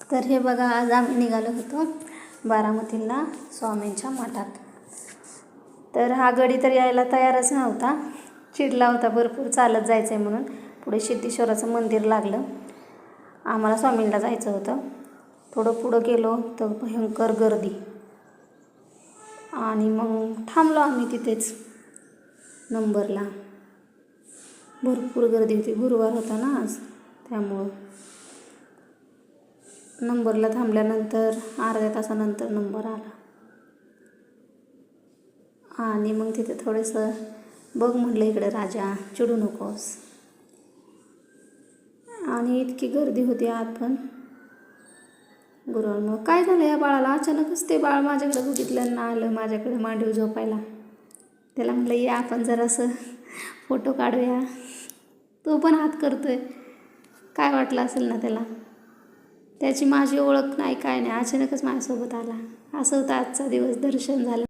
तर हे बघा, आज आम्ही निघालो होतो बारामतीला स्वामींच्या मठात. तर हा गडी तर यायला तयारच नव्हता, चिडला होता भरपूर, चालत जायचं आहे म्हणून. पुढे सिद्धेश्वराचं मंदिर लागलं, आम्हाला स्वामींना जायचं होतं. थोडं पुढं गेलो तर भयंकर गर्दी, आणि मग थांबलो आम्ही तिथेच नंबरला. भरपूर गर्दी होती, गुरुवार होता ना आज, त्यामुळं नंबरला थांबल्यानंतर अर्ध्या तासानंतर नंबर आला. आणि मग तिथे थोडंसं बघ म्हटलं, इकडे राजा, चिडू नकोस. आणि इतकी गर्दी होती आत पण. गुरुवारमुळं काय झालं या बाळाला, अचानकच ते बाळ माझ्याकडे बघितल्यानं आलं माझ्याकडे मांडीवर झोपायला. त्याला म्हटलं ये आपण जरासं फोटो काढूया. तो पण हात करतोय. काय वाटलं असेल ना त्याला, त्याची माझी ओळख नाही काय नाही, अचानकच माझ्यासोबत आला. असं होतं आजचा दिवस. दर्शन झालं,